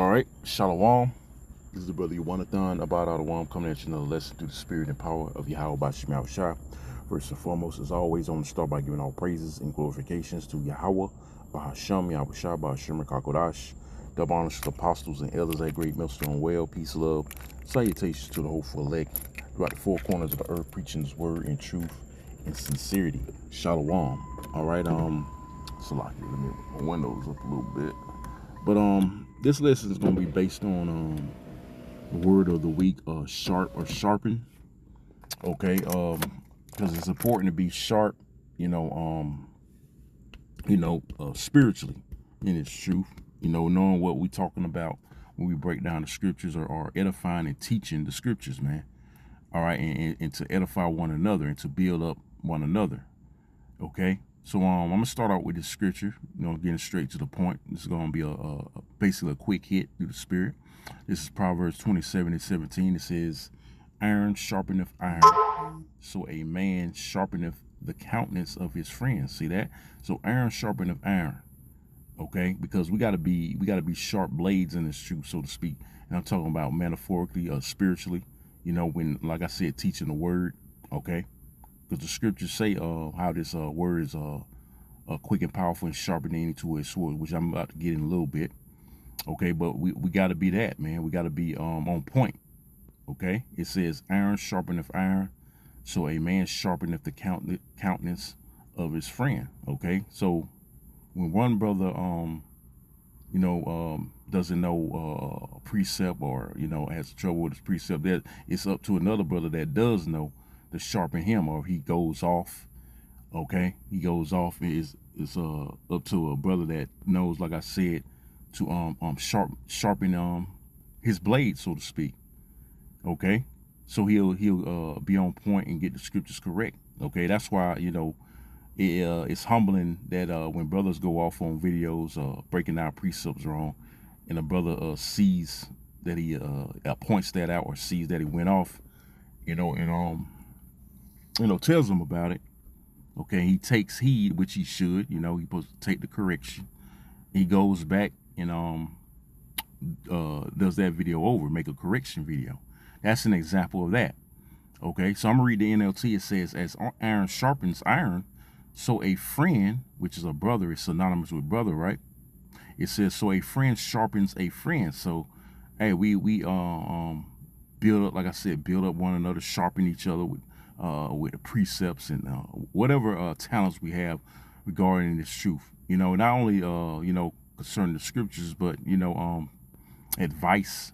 All right, Shalom. This is the brother Yawanathan about Adawam coming at you another lesson through the spirit and power of Yahweh by Shemel Shah. First and foremost, as always, I want to start by giving all praises and glorifications to Yahweh, Bahasham, Yahweh Shah, Bahasham, Kakodash. Double honors to the apostles and elders at Great Millstone Well. Peace, love, salutations to the hopeful elect throughout the four corners of the earth, preaching His word in truth and sincerity. Shalom. All right, Salaki, let me my windows up a little bit. But this lesson is gonna be based on the word of the week, sharp or sharpen. Okay, because it's important to be sharp, spiritually in its truth. Knowing what we're talking about when we break down the scriptures or edifying and teaching the scriptures, man. All right, and to edify one another and to build up one another. Okay. So I'm gonna start out with this scripture, getting straight to the point. This is gonna be basically a quick hit through the spirit. This is Proverbs 27:17. It says, "Iron sharpeneth iron, so a man sharpeneth the countenance of his friends." See that? So iron sharpeneth iron. Okay, because we gotta be sharp blades in this truth, so to speak. And I'm talking about metaphorically, spiritually. When, like I said, teaching the word. Okay. Because the scriptures say how this word is quick and powerful and sharper than any two-edged sword, which I'm about to get in a little bit. Okay, but we got to be that, man. We got to be on point. Okay, it says iron sharpeneth iron, so a man sharpeneth the countenance of his friend. Okay, so when one brother doesn't know a precept or has trouble with his precept, that it's up to another brother that does know to sharpen him, or he goes off. Okay, he goes off. It's up to a brother that knows, like I said, to sharpen his blade, so to speak. Okay, so he'll be on point and get the scriptures correct. Okay, that's why it's humbling that when brothers go off on videos breaking down precepts wrong, and a brother sees that he points that out or sees that he went off, and tells them about it. Okay, he takes heed, which he should. He's supposed to take the correction. He goes back and does that video over, make a correction video. That's an example of that. Okay, so I'm gonna read the NLT. It says, "As iron sharpens iron, so a friend," which is a brother, is synonymous with brother, right? It says, "So a friend sharpens a friend." So, hey, we build up, like I said, build up one another, sharpen each other with the precepts and whatever talents we have regarding this truth. Not only concerning the scriptures, but advice.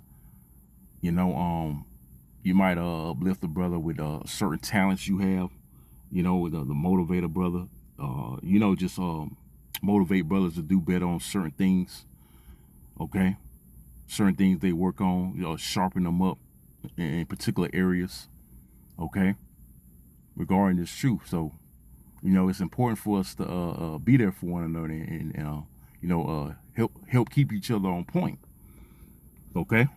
You might uplift a brother with certain talents you have. With the motivator brother. Just motivate brothers to do better on certain things. Okay, certain things they work on. Sharpen them up in particular areas. Okay, regarding this truth. So, it's important for us to be there for one another and help keep each other on point. Okay,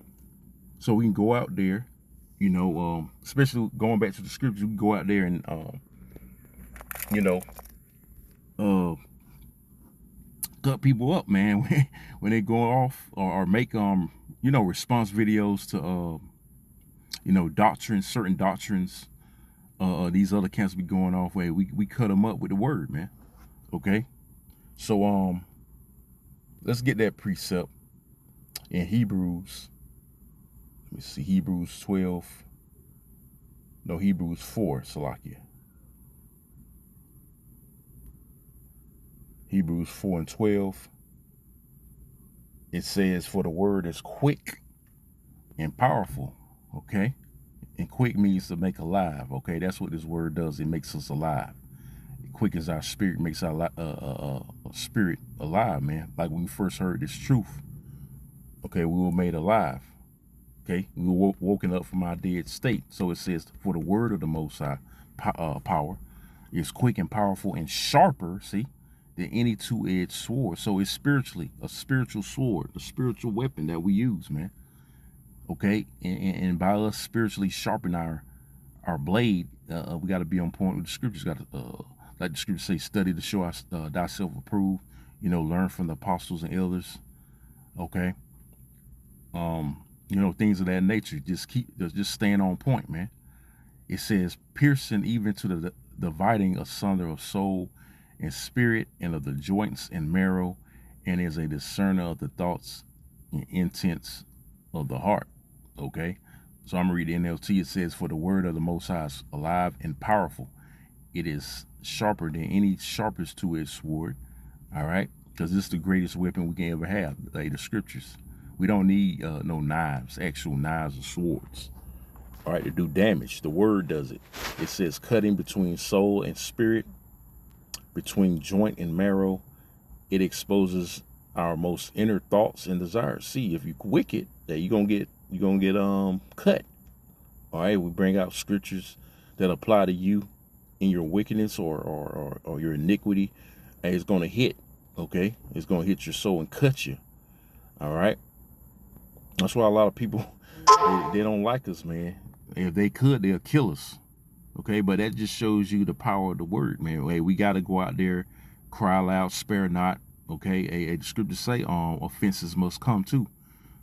so we can go out there, especially going back to the scriptures, we can go out there and cut people up, man, when they go off or make response videos to doctrines, certain doctrines. These other camps be going off way. We cut them up with the word, man. Okay, so let's get that precept in Hebrews. Let me see, Hebrews 4, Salakia. Hebrews 4 and 12. It says, "For the word is quick and powerful." Okay, and quick means to make alive. Okay, that's what this word does. It makes us alive. It quickens our spirit, makes our spirit alive, man. Like when we first heard this truth. Okay, we were made alive. Okay, we were woken up from our dead state. So it says, "For the word of the Most High power is quick and powerful and sharper, see, than any two-edged sword." So it's spiritually a spiritual sword, a spiritual weapon that we use, man. Okay, and by us spiritually sharpen our blade, we got to be on point with the scriptures. Got to, like the scriptures say, study to show thyself approved. Learn from the apostles and elders. Okay, You know, things of that nature. Just staying on point, man. It says, piercing even to the dividing asunder of soul and spirit and of the joints and marrow, and is a discerner of the thoughts and intents of the heart. Okay? So I'm going to read the NLT. It says, for the word of the Most High is alive and powerful. It is sharper than any sharpest two-edged sword. All right? Because this is the greatest weapon we can ever have, like the scriptures. We don't need no knives, actual knives or swords. All right, to do damage. The word does it. It says cutting between soul and spirit, between joint and marrow. It exposes our most inner thoughts and desires. See, if you're wicked, that you're gonna get cut. All right, we bring out scriptures that apply to you in your wickedness or your iniquity, and it's gonna hit. Okay, it's gonna hit your soul and cut you. All right, that's why a lot of people they don't like us, man. If they could, they'll kill us. Okay, but that just shows you the power of the word, man. Hey, we got to go out there, cry loud, spare not. Okay, the scriptures say offenses must come too.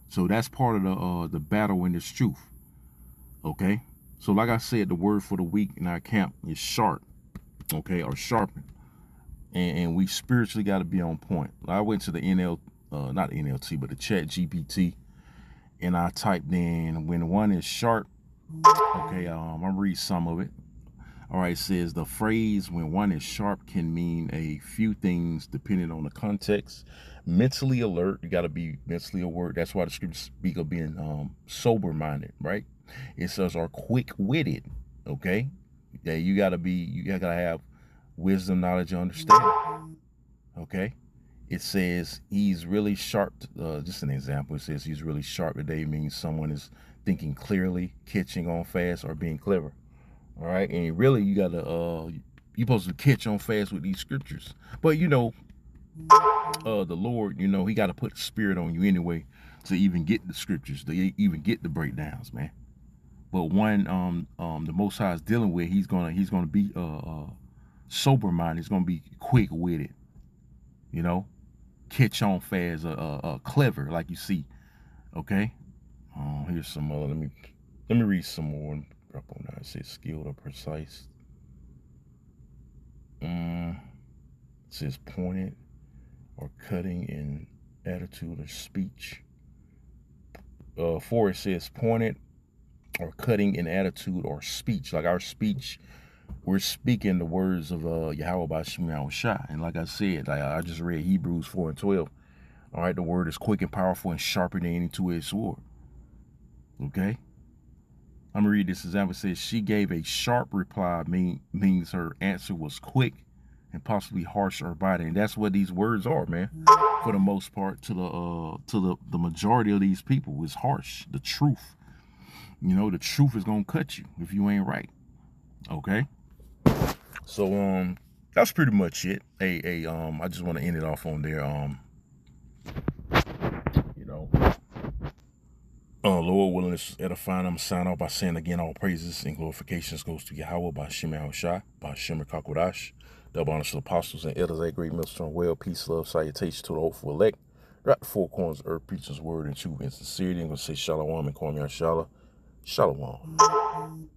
So that's part of the battle in this truth. Okay, so like I said, the word for the week in our camp is sharp. Okay, or sharpen, and we spiritually got to be on point. I went to the not NLT, but the Chat GPT, and I typed in when one is sharp. Okay, I'll read some of it. All right, it says the phrase when one is sharp can mean a few things depending on the context. Mentally alert, you got to be mentally alert. That's why the scriptures speak of being sober-minded, right? It says are quick-witted, okay? Yeah, you got to have wisdom, knowledge, and understanding, okay? It says he's really sharp. Just an example, it says he's really sharp today means someone is thinking clearly, catching on fast, or being clever. All right, and really you gotta you're supposed to catch on fast with these scriptures. But you know, the Lord, you know, he got to put the spirit on you anyway to even get the scriptures, to even get the breakdowns, man. But one the Most High is dealing with, he's gonna be sober minded. He's gonna be quick witted, you know, catch on fast, clever, like you see. Okay, here's some more. Let me read some more. Up on that, it says skilled or precise. It says pointed or cutting in attitude or speech. 4, it says pointed or cutting in attitude or speech. Like our speech, we're speaking the words of Yahweh by Shema Shah. And like I said, I just read Hebrews 4:12. All right, the word is quick and powerful and sharper than any two-edged sword. Okay. I'm gonna read this example. It says she gave a sharp reply, means her answer was quick and possibly harsh or biting. And that's what these words are, man. For the most part, to the majority of these people, is harsh. The truth, you know, the truth is gonna cut you if you ain't right. Okay. So that's pretty much it. I just want to end it off on there. You know. Lord willing, this is edifying. I'm going to sign off by saying again, all praises and glorifications goes to Yahweh by Shema Shah, by Shema Kakodash. Double honors to the apostles and elders, that great millstone, well, peace, love, salutation to the hopeful elect. Throughout the four corners of earth, preach his word in truth and sincerity. I'm going to say shalom and call me Shalom. Shalom.